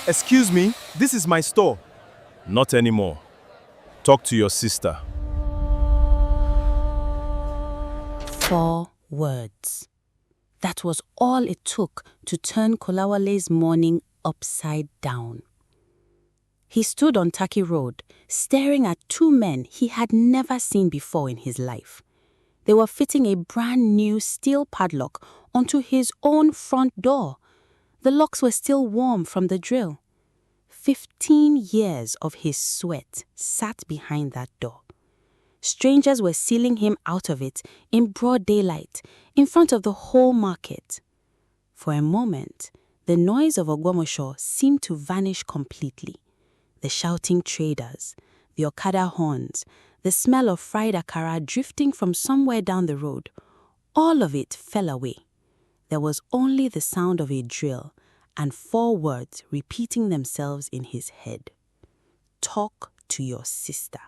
Excuse me, this is my store. Not anymore. Talk to your sister. 4 words. That was all it took to turn Kolawole's morning upside down. He stood on Taki Road, staring at 2 men he had never seen before in his life. They were fitting a brand new steel padlock onto his own front door. The locks were still warm from the drill. 15 years of his sweat sat behind that door. Strangers were sealing him out of it in broad daylight, in front of the whole market. For a moment, the noise of Ogwomosho seemed to vanish completely. The shouting traders, the Okada horns, the smell of fried akara drifting from somewhere down the road, all of it fell away. There was only the sound of a drill and 4 words repeating themselves in his head. Talk to your sister.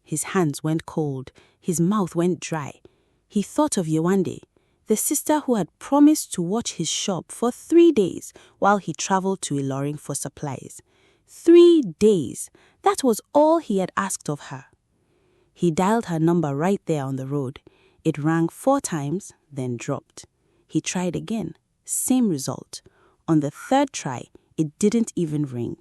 His hands went cold, his mouth went dry. He thought of Yewande, the sister who had promised to watch his shop for 3 days while he traveled to Ilorin for supplies. 3 days. That was all he had asked of her. He dialed her number right there on the road. It rang 4 times, then dropped. He tried again. Same result. On the 3rd try, it didn't even ring.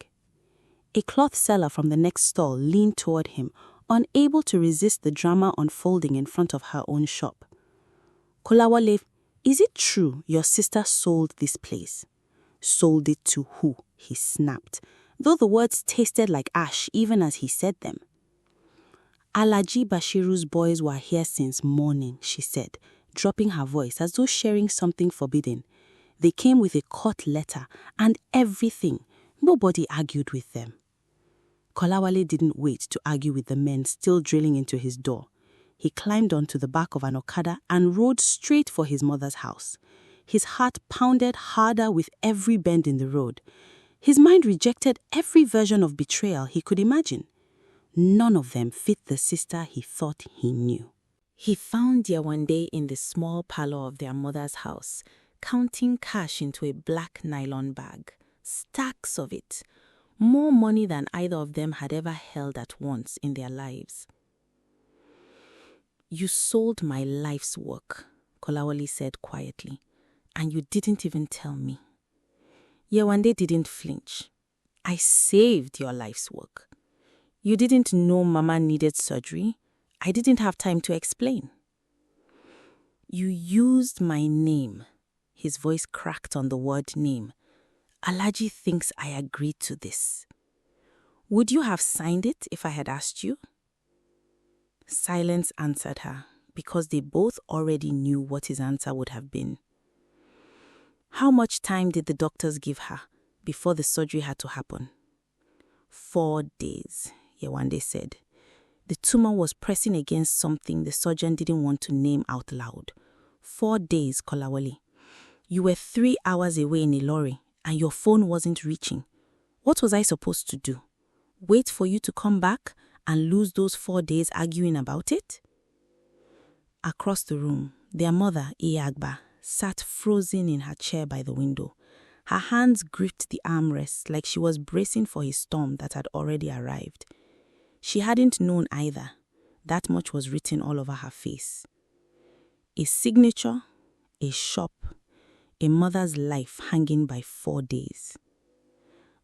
A cloth seller from the next stall leaned toward him, unable to resist the drama unfolding in front of her own shop. Kolawole, is it true your sister sold this place? Sold it to who? He snapped, though the words tasted like ash even as he said them. Alaji Bashiru's boys were here since morning, she said, dropping her voice as though sharing something forbidden. They came with a court letter and everything. Nobody argued with them. Kolawole didn't wait to argue with the men still drilling into his door. He climbed onto the back of an Okada and rode straight for his mother's house. His heart pounded harder with every bend in the road. His mind rejected every version of betrayal he could imagine. None of them fit the sister he thought he knew. He found Yewande in the small parlor of their mother's house, counting cash into a black nylon bag. Stacks of it. More money than either of them had ever held at once in their lives. You sold my life's work, Kolawole said quietly, and you didn't even tell me. Yewande didn't flinch. I saved your life's work. You didn't know Mama needed surgery. I didn't have time to explain. You used my name. His voice cracked on the word name. Alaji thinks I agreed to this. Would you have signed it if I had asked you? Silence answered her, because they both already knew what his answer would have been. How much time did the doctors give her before the surgery had to happen? 4 days, Yewande said. The tumor was pressing against something the surgeon didn't want to name out loud. 4 days, Kolawole. You were 3 hours away in Ilori, and your phone wasn't reaching. What was I supposed to do? Wait for you to come back and lose those 4 days arguing about it? Across the room, their mother, Iyagba, sat frozen in her chair by the window. Her hands gripped the armrest like she was bracing for a storm that had already arrived. She hadn't known either. That much was written all over her face. A signature, a shop, a mother's life hanging by 4 days.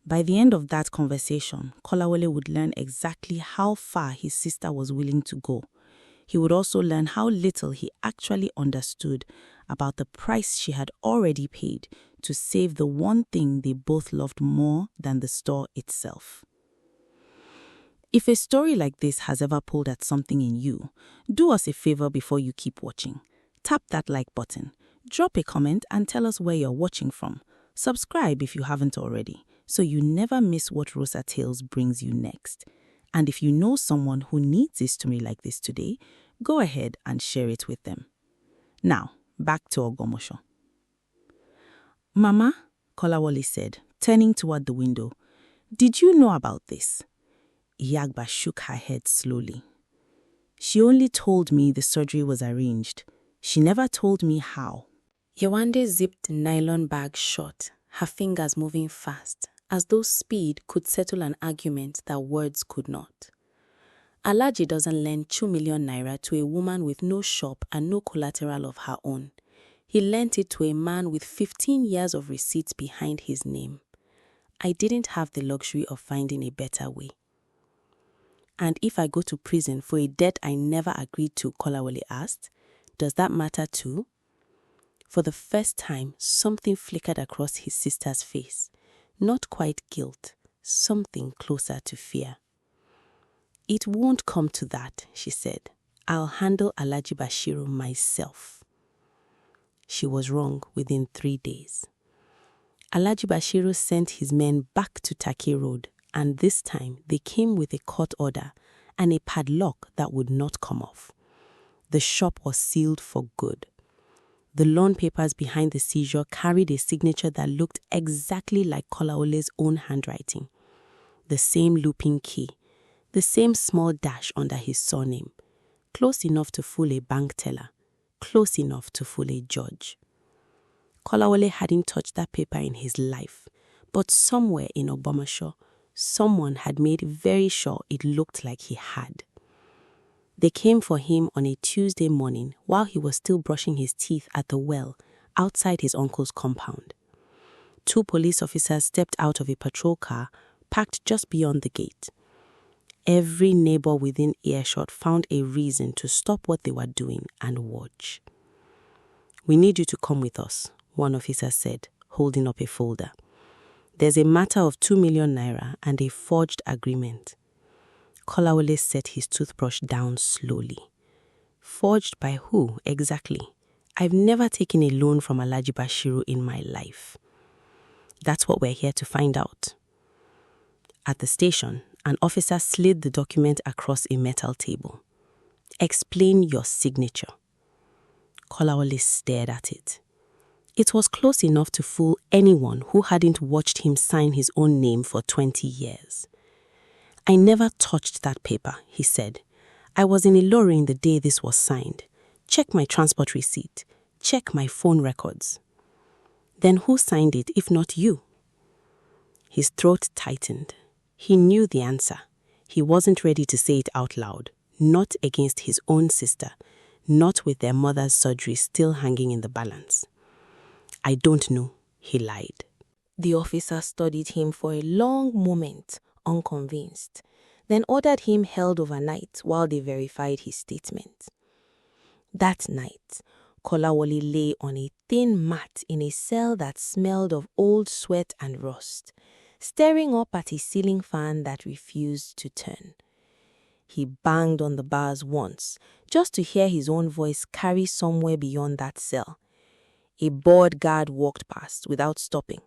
By the end of that conversation, Kolawole would learn exactly how far his sister was willing to go. He would also learn how little he actually understood about the price she had already paid to save the one thing they both loved more than the store itself. If a story like this has ever pulled at something in you, do us a favor before you keep watching. Tap that like button, drop a comment and tell us where you're watching from. Subscribe if you haven't already, so you never miss what Rosa Tales brings you next. And if you know someone who needs a story like this today, go ahead and share it with them. Now, back to Ogwomosho. Mama, Kolawole said, turning toward the window, did you know about this? Iyagba shook her head slowly. She only told me the surgery was arranged. She never told me how. Yewande zipped the nylon bag shut, her fingers moving fast, as though speed could settle an argument that words could not. Alhaji doesn't lend 2 million naira to a woman with no shop and no collateral of her own. He lent it to a man with 15 years of receipts behind his name. I didn't have the luxury of finding a better way. And if I go to prison for a debt I never agreed to, Kolawole asked, does that matter too? For the first time, something flickered across his sister's face. Not quite guilt, something closer to fear. It won't come to that, she said. I'll handle Alhaji Bashiru myself. She was wrong within 3 days. Alhaji Bashiru sent his men back to Taki Road, and this time they came with a court order and a padlock that would not come off. The shop was sealed for good. The loan papers behind the seizure carried a signature that looked exactly like Kolawole's own handwriting. The same looping key, the same small dash under his surname, close enough to fool a bank teller, close enough to fool a judge. Kolawole hadn't touched that paper in his life, but somewhere in Ogbomoso, someone had made very sure it looked like he had. They came for him on a Tuesday morning while he was still brushing his teeth at the well outside his uncle's compound. 2 police officers stepped out of a patrol car parked just beyond the gate. Every neighbor within earshot found a reason to stop what they were doing and watch. "We need you to come with us," one officer said, holding up a folder. "There's a matter of 2 million naira and a forged agreement." Kolawole set his toothbrush down slowly. Forged by who exactly? I've never taken a loan from Alhaji Bashiru in my life. That's what we're here to find out. At the station, an officer slid the document across a metal table. "Explain your signature." Kolawole stared at it. It was close enough to fool anyone who hadn't watched him sign his own name for 20 years. "I never touched that paper," he said. "I was in Ilorin the day this was signed. Check my transport receipt. Check my phone records." "Then who signed it if not you?" His throat tightened. He knew the answer. He wasn't ready to say it out loud, not against his own sister, not with their mother's surgery still hanging in the balance. "I don't know," he lied. The officer studied him for a long moment, unconvinced, then ordered him held overnight while they verified his statement. That night, Kolawole lay on a thin mat in a cell that smelled of old sweat and rust, staring up at a ceiling fan that refused to turn. He banged on the bars once, just to hear his own voice carry somewhere beyond that cell. A bored guard walked past without stopping.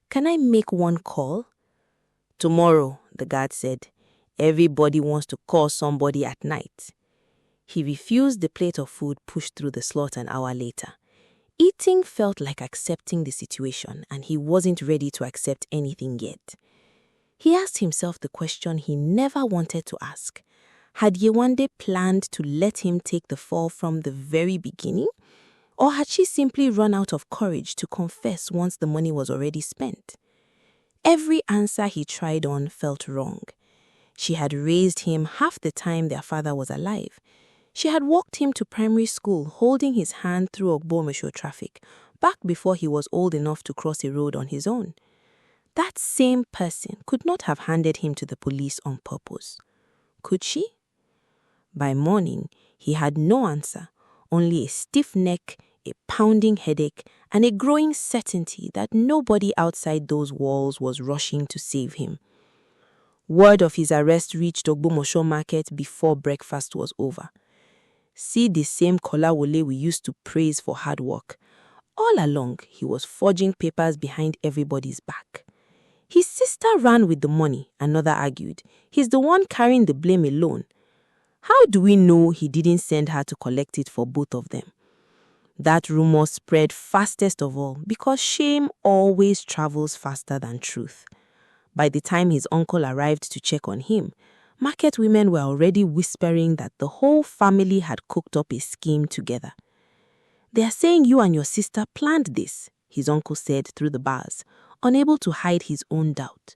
"Can I make one call?" "Tomorrow," the guard said. "Everybody wants to call somebody at night." He refused the plate of food pushed through the slot an hour later. Eating felt like accepting the situation, and he wasn't ready to accept anything yet. He asked himself the question he never wanted to ask. Had Yewande planned to let him take the fall from the very beginning? Or had she simply run out of courage to confess once the money was already spent? Every answer he tried on felt wrong. She had raised him half the time their father was alive. She had walked him to primary school holding his hand through Ogbomoso traffic, back before he was old enough to cross a road on his own. That same person could not have handed him to the police on purpose. Could she? By morning, he had no answer, only a stiff neck, a pounding headache, and a growing certainty that nobody outside those walls was rushing to save him. Word of his arrest reached Ogbomoso market before breakfast was over. "See the same Kolawole we used to praise for hard work. All along, he was forging papers behind everybody's back." "His sister ran with the money," another argued. "He's the one carrying the blame alone. How do we know he didn't send her to collect it for both of them?" That rumor spread fastest of all because shame always travels faster than truth. By the time his uncle arrived to check on him, market women were already whispering that the whole family had cooked up a scheme together. "They are saying you and your sister planned this," his uncle said through the bars, unable to hide his own doubt.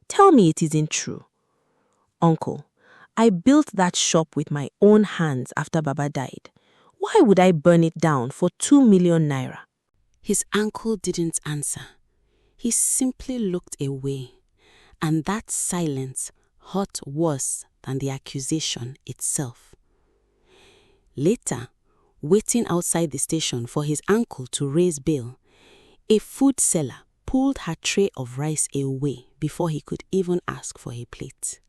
"Tell me it isn't true." "Uncle, I built that shop with my own hands after Baba died. Why would I burn it down for 2 million naira? His uncle didn't answer. He simply looked away, and that silence hurt worse than the accusation itself. Later, waiting outside the station for his uncle to raise bail, a food seller pulled her tray of rice away before he could even ask for a plate.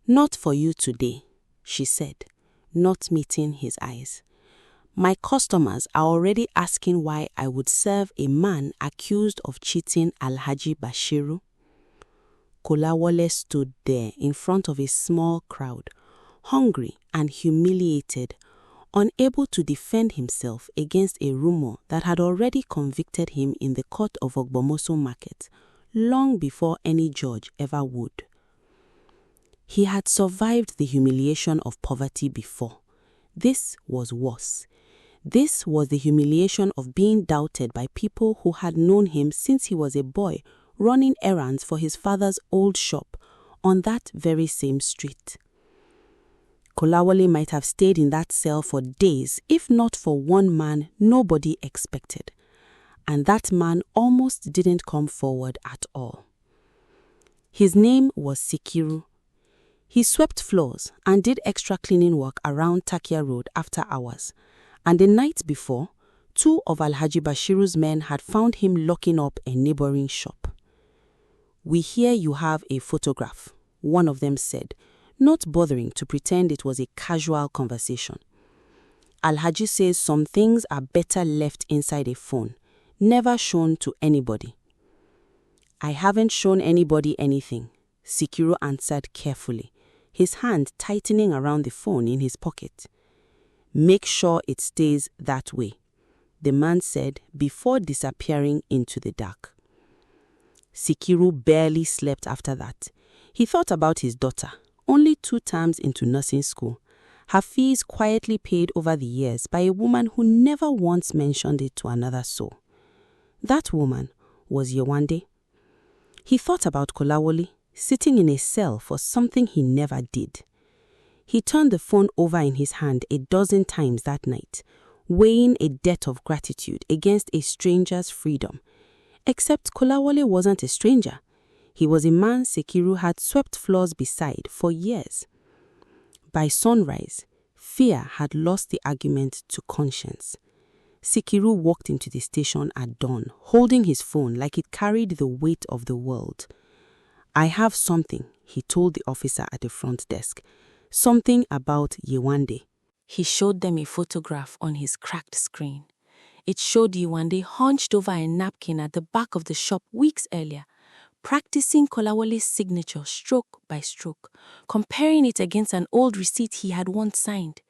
"Not for you today," she said, not meeting his eyes. "My customers are already asking why I would serve a man accused of cheating Alhaji Bashiru." Kolawole stood there in front of a small crowd, hungry and humiliated, unable to defend himself against a rumor that had already convicted him in the court of Ogbomoso Market long before any judge ever would. He had survived the humiliation of poverty before. This was worse. This was the humiliation of being doubted by people who had known him since he was a boy, running errands for his father's old shop on that very same street. Kolawole might have stayed in that cell for days if not for one man nobody expected, and that man almost didn't come forward at all. His name was Sikiru. He swept floors and did extra cleaning work around Takia Road after hours, and the night before, 2 of Alhaji Bashiru's men had found him locking up a neighboring shop. "We hear you have a photograph," one of them said, not bothering to pretend it was a casual conversation. "Alhaji says some things are better left inside a phone, never shown to anybody." "I haven't shown anybody anything," Sikiru answered carefully, his hand tightening around the phone in his pocket. "Make sure it stays that way," the man said before disappearing into the dark. Sikiru barely slept after that. He thought about his daughter, only 2 terms into nursing school, her fees quietly paid over the years by a woman who never once mentioned it to another soul. That woman was Yewande. He thought about Kolawole, sitting in a cell for something he never did. He turned the phone over in his hand a dozen times that night, weighing a debt of gratitude against a stranger's freedom. Except Kolawole wasn't a stranger. He was a man Sikiru had swept floors beside for years. By sunrise, fear had lost the argument to conscience. Sikiru walked into the station at dawn, holding his phone like it carried the weight of the world. "I have something," he told the officer at the front desk. "Something about Yewande." He showed them a photograph on his cracked screen. It showed Yewande hunched over a napkin at the back of the shop weeks earlier, practicing Kolawole's signature stroke by stroke, comparing it against an old receipt he had once signed.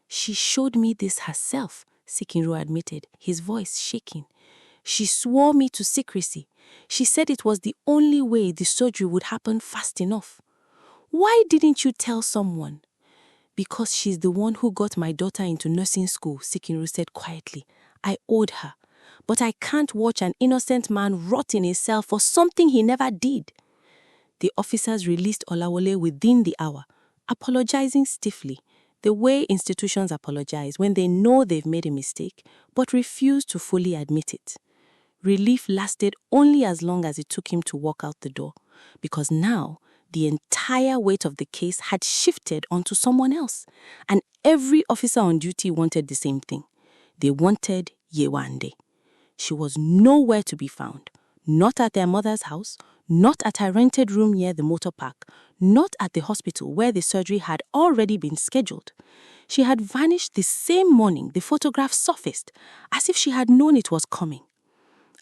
"She showed me this herself," Sikiru admitted, his voice shaking. "She swore me to secrecy. She said it was the only way the surgery would happen fast enough." "Why didn't you tell someone?" "Because she's the one who got my daughter into nursing school," Sikiru said quietly. "I owed her. But I can't watch an innocent man rot in a cell for something he never did." The officers released Kolawole within the hour, apologizing stiffly, the way institutions apologize when they know they've made a mistake but refuse to fully admit it. Relief lasted only as long as it took him to walk out the door, because now the entire weight of the case had shifted onto someone else, and every officer on duty wanted the same thing. They wanted Yewande. She was nowhere to be found, not at their mother's house, not at her rented room near the motor park, not at the hospital where the surgery had already been scheduled. She had vanished the same morning the photograph surfaced, as if she had known it was coming.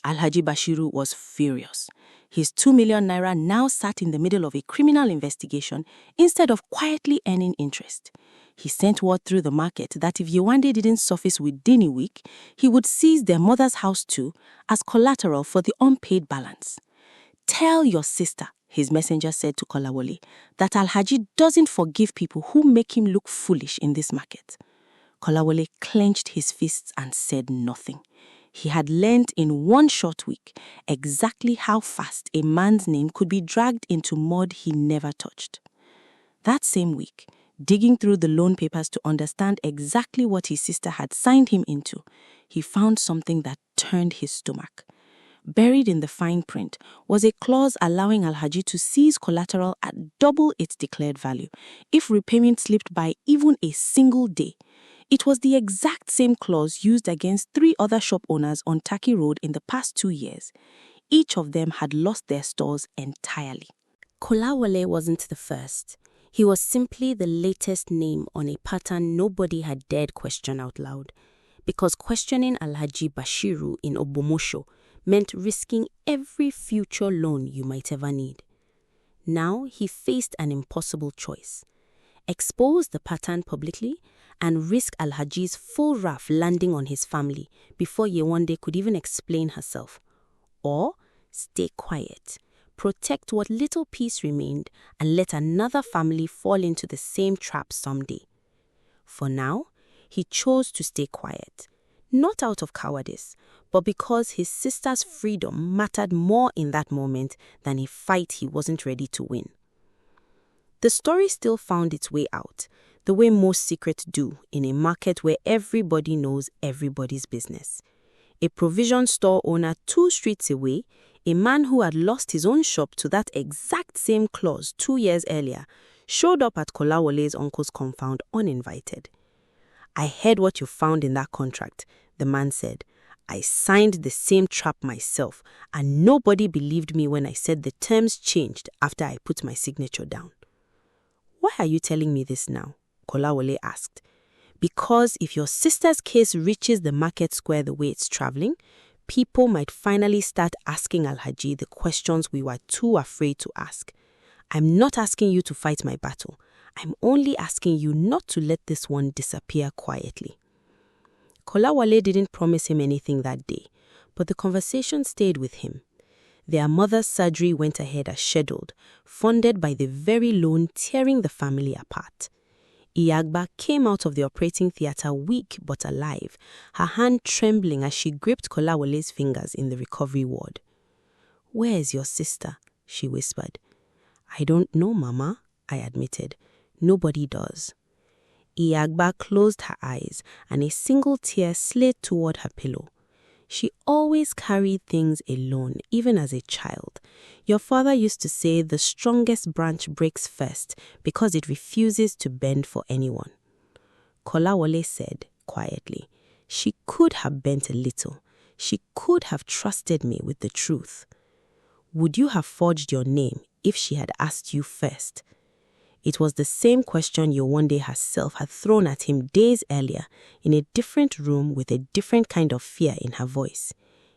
Alhaji Bashiru was furious. His 2 million naira now sat in the middle of a criminal investigation instead of quietly earning interest. He sent word through the market that if Yewande didn't surface within a week, he would seize their mother's house too as collateral for the unpaid balance. "Tell your sister," his messenger said to Kolawole, "that Alhaji doesn't forgive people who make him look foolish in this market." Kolawole clenched his fists and said nothing. He had learned in one short week exactly how fast a man's name could be dragged into mud he never touched. That same week, digging through the loan papers to understand exactly what his sister had signed him into, he found something that turned his stomach. Buried in the fine print was a clause allowing Alhaji to seize collateral at double its declared value if repayment slipped by even a single day. It was the exact same clause used against 3 other shop owners on Taki Road in the past 2 years. Each of them had lost their stores entirely. Kolawole wasn't the first. He was simply the latest name on a pattern nobody had dared question out loud, because questioning Alhaji Bashiru in Obomosho meant risking every future loan you might ever need. Now he faced an impossible choice: expose the pattern publicly and risk Alhaji's full wrath landing on his family before Yewande could even explain herself, or stay quiet, protect what little peace remained, and let another family fall into the same trap someday. For now, he chose to stay quiet, not out of cowardice, but because his sister's freedom mattered more in that moment than a fight he wasn't ready to win. The story still found its way out, the way most secrets do in a market where everybody knows everybody's business. A provision store owner 2 streets away, a man who had lost his own shop to that exact same clause 2 years earlier, showed up at Kolawole's uncle's compound uninvited. "I heard what you found in that contract," the man said. "I signed the same trap myself, and nobody believed me when I said the terms changed after I put my signature down." "Why are you telling me this now?" Kolawole asked. "Because if your sister's case reaches the market square the way it's traveling, people might finally start asking Alhaji the questions we were too afraid to ask. I'm not asking you to fight my battle. I'm only asking you not to let this one disappear quietly." Kolawole didn't promise him anything that day, but the conversation stayed with him. Their mother's surgery went ahead as scheduled, funded by the very loan tearing the family apart. Iyagba came out of the operating theatre weak but alive, her hand trembling as she gripped Kolawole's fingers in the recovery ward. "Where is your sister?" she whispered. "I don't know, Mama," I admitted. "Nobody does." Iyagba closed her eyes and a single tear slid toward her pillow. "She always carried things alone, even as a child. Your father used to say the strongest branch breaks first because it refuses to bend for anyone." Kolawole said quietly, "She could have bent a little. She could have trusted me with the truth." "Would you have forged your name if she had asked you first?" It was the same question Yewande herself had thrown at him days earlier in a different room with a different kind of fear in her voice.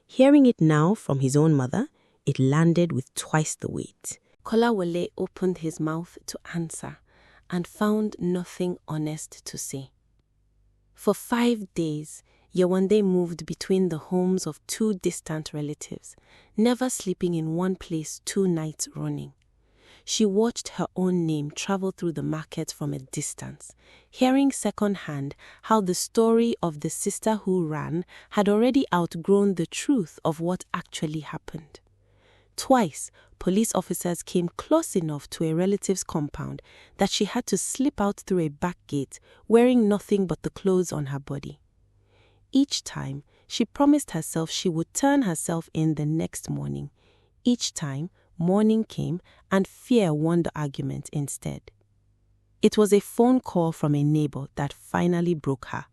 Hearing it now from his own mother, it landed with twice the weight. Kolawole opened his mouth to answer and found nothing honest to say. For 5 days, Yewande moved between the homes of 2 distant relatives, never sleeping in one place 2 nights running. She watched her own name travel through the market from a distance, hearing secondhand how the story of the sister who ran had already outgrown the truth of what actually happened. Twice, police officers came close enough to a relative's compound that she had to slip out through a back gate wearing nothing but the clothes on her body. Each time, she promised herself she would turn herself in the next morning. Each time, morning came and fear won the argument instead. It was a phone call from a neighbor that finally broke her.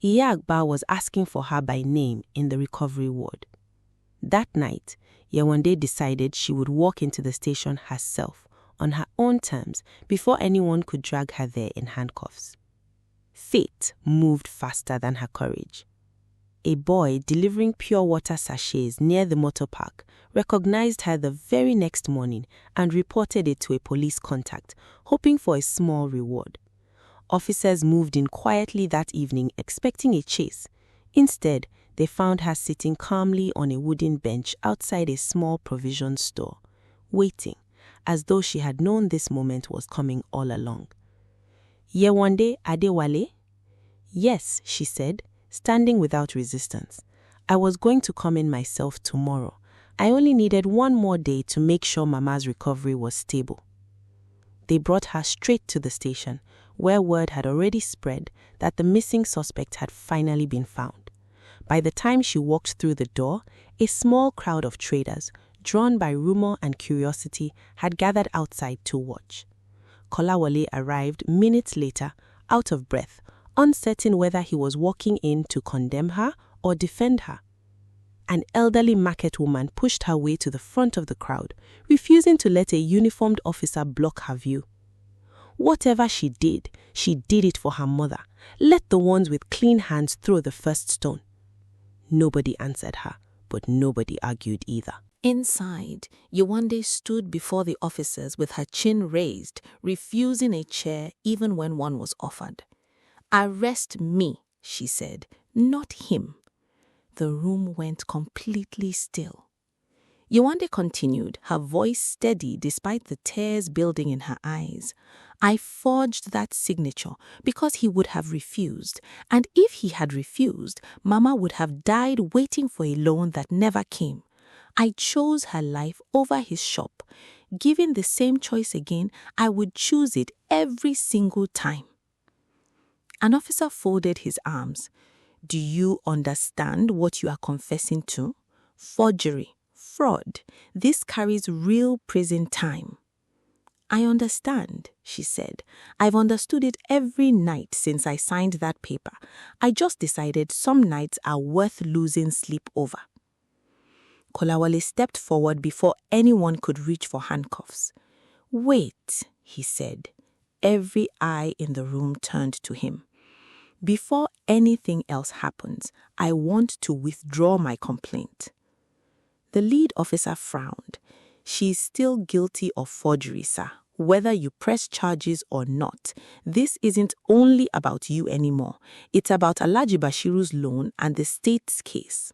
Iyagba was asking for her by name in the recovery ward. That night, Yewande decided she would walk into the station herself, on her own terms, before anyone could drag her there in handcuffs. Fate moved faster than her courage. A boy delivering pure water sachets near the motor park recognized her the very next morning and reported it to a police contact, hoping for a small reward. Officers moved in quietly that evening, expecting a chase. Instead, they found her sitting calmly on a wooden bench outside a small provision store, waiting, as though she had known this moment was coming all along. "Yewande Adewale?" "Yes," she said, standing without resistance. I was going to come in myself tomorrow. I only needed one more day to make sure Mama's recovery was stable. They brought her straight to the station, where word had already spread that the missing suspect had finally been found. By the time she walked through the door, a small crowd of traders, drawn by rumor and curiosity, had gathered outside to watch. Kolawole arrived minutes later, out of breath, uncertain whether he was walking in to condemn her or defend her. An elderly market woman pushed her way to the front of the crowd, refusing to let a uniformed officer block her view. Whatever she did it for her mother. Let the ones with clean hands throw the first stone. Nobody answered her, but nobody argued either. Inside, Yewande stood before the officers with her chin raised, refusing a chair even when one was offered. "Arrest me," she said, "not him." The room went completely still. Yewande continued, her voice steady despite the tears building in her eyes. "I forged that signature because he would have refused, and if he had refused, Mama would have died waiting for a loan that never came. I chose her life over his shop. Given the same choice again, I would choose it every single time." An officer folded his arms. "Do you understand what you are confessing to? Forgery, fraud. This carries real prison time." "I understand," she said. "I've understood it every night since I signed that paper. I just decided some nights are worth losing sleep over." Kolawole stepped forward before anyone could reach for handcuffs. "Wait," he said. Every eye in the room turned to him. "Before anything else happens, I want to withdraw my complaint." The lead officer frowned. "She's still guilty of forgery, sir. Whether you press charges or not, this isn't only about you anymore. It's about Alhaji Bashiru's loan and the state's case."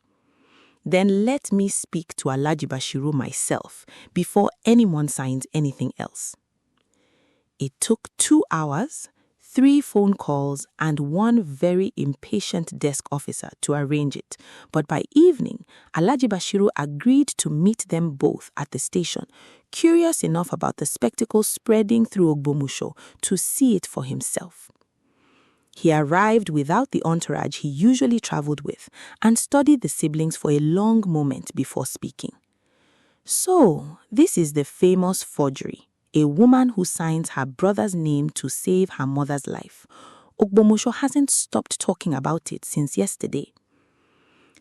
"Then let me speak to Alhaji Bashiru myself before anyone signs anything else." It took 2 hours, 3 phone calls, and 1 very impatient desk officer to arrange it. But by evening, Alhaji Bashiru agreed to meet them both at the station, curious enough about the spectacle spreading through Ogbomusho to see it for himself. He arrived without the entourage he usually traveled with and studied the siblings for a long moment before speaking. "So, this is the famous forgery. A woman who signs her brother's name to save her mother's life. Ogbomusho hasn't stopped talking about it since yesterday."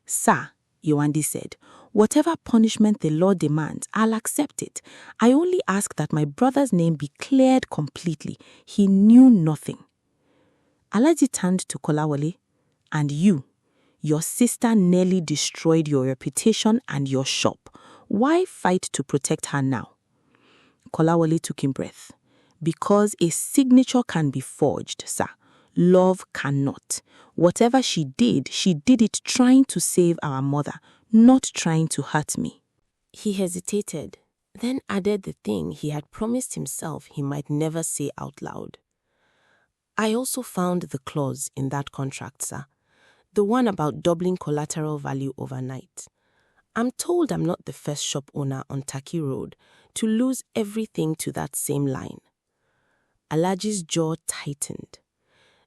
"Sir," Yewande said, "whatever punishment the law demands, I'll accept it. I only ask that my brother's name be cleared completely. He knew nothing." Alhaji turned to Kolawole. "And you, your sister nearly destroyed your reputation and your shop. Why fight to protect her now?" Kolawole took in breath. "Because a signature can be forged, sir. Love cannot. Whatever she did it trying to save our mother, not trying to hurt me." He hesitated, then added the thing he had promised himself he might never say out loud. "I also found the clause in that contract, sir. The one about doubling collateral value overnight. I'm told I'm not the first shop owner on Taki Road to lose everything to that same line." Alhaji's jaw tightened.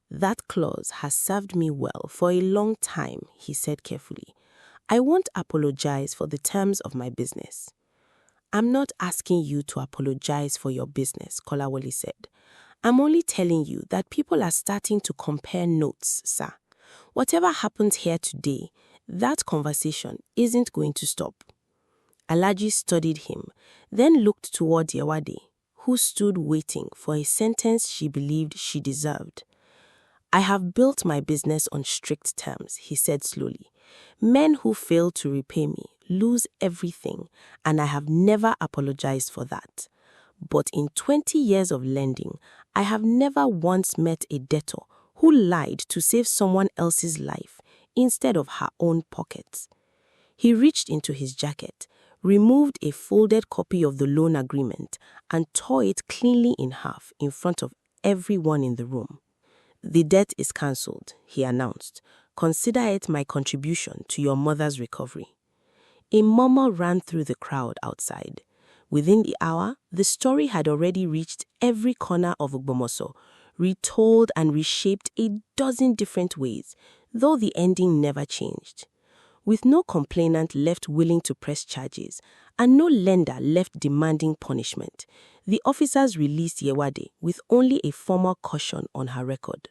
"That clause has served me well for a long time," he said carefully. "I won't apologize for the terms of my business." "I'm not asking you to apologize for your business," Kolawole said. "I'm only telling you that people are starting to compare notes, sir. Whatever happens here today, that conversation isn't going to stop." Alhaji studied him, then looked toward Yewande, who stood waiting for a sentence she believed she deserved. "I have built my business on strict terms," he said slowly. "Men who fail to repay me lose everything, and I have never apologized for that. But in 20 years of lending, I have never once met a debtor who lied to save someone else's life instead of her own pockets." He reached into his jacket, removed a folded copy of the loan agreement, and tore it cleanly in half in front of everyone in the room. "The debt is cancelled," he announced. Consider it my contribution to your mother's recovery." A murmur ran through the crowd outside. Within the hour, the story had already reached every corner of Ogbomoso, retold and reshaped a dozen different ways, though the ending never changed. With no complainant left willing to press charges, and no lender left demanding punishment, the officers released Yewade with only a formal caution on her record.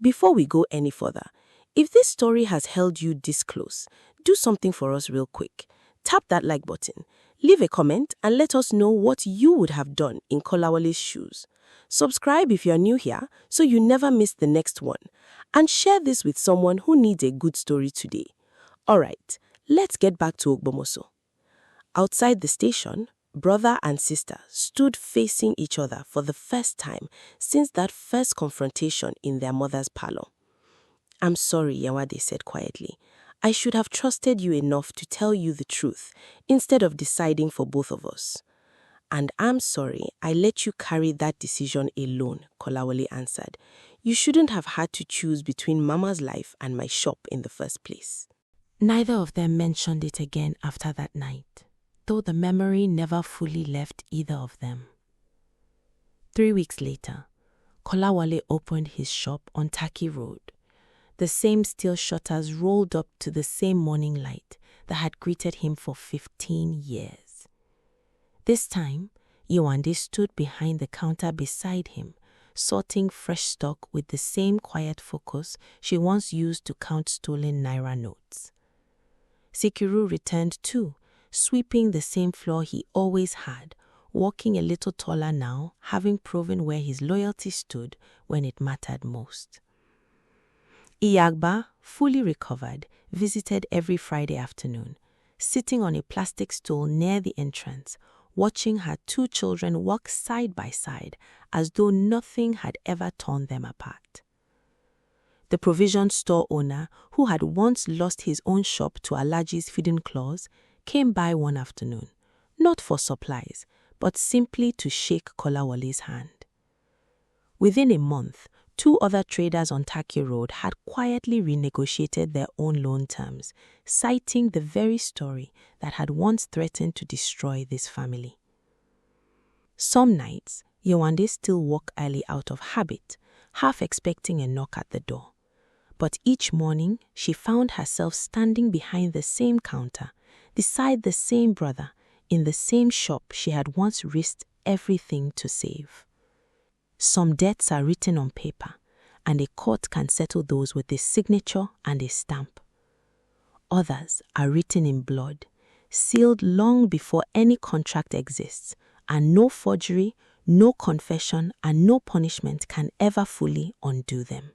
Before we go any further, if this story has held you this close, do something for us real quick. Tap that like button, leave a comment, and let us know what you would have done in Kolawole's shoes. Subscribe if you're new here so you never miss the next one, and share this with someone who needs a good story today. Alright, let's get back to Ogbomoso. Outside the station, brother and sister stood facing each other for the first time since that first confrontation in their mother's parlor. "I'm sorry," Yewade said quietly. "I should have trusted you enough to tell you the truth instead of deciding for both of us." "And I'm sorry I let you carry that decision alone," Kolawole answered. "You shouldn't have had to choose between Mama's life and my shop in the first place." Neither of them mentioned it again after that night, though the memory never fully left either of them. 3 weeks later, Kolawole opened his shop on Taki Road. The same steel shutters rolled up to the same morning light that had greeted him for 15 years. This time, Yewande stood behind the counter beside him, sorting fresh stock with the same quiet focus she once used to count stolen naira notes. Sikiru returned too, sweeping the same floor he always had, walking a little taller now, having proven where his loyalty stood when it mattered most. Iyagba, fully recovered, visited every Friday afternoon, sitting on a plastic stool near the entrance, watching her 2 children walk side by side as though nothing had ever torn them apart. The provision store owner, who had once lost his own shop to Alaji's feeding clause, came by one afternoon, not for supplies, but simply to shake Kolawole's hand. Within a month, 2 other traders on Taki Road had quietly renegotiated their own loan terms, citing the very story that had once threatened to destroy this family. Some nights, Yewande still woke early out of habit, half expecting a knock at the door. But each morning, she found herself standing behind the same counter, beside the same brother, in the same shop she had once risked everything to save. Some debts are written on paper, and a court can settle those with a signature and a stamp. Others are written in blood, sealed long before any contract exists, and no forgery, no confession, and no punishment can ever fully undo them.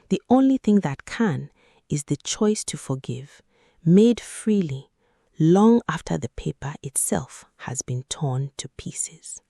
The only thing that can is the choice to forgive, made freely, long after the paper itself has been torn to pieces.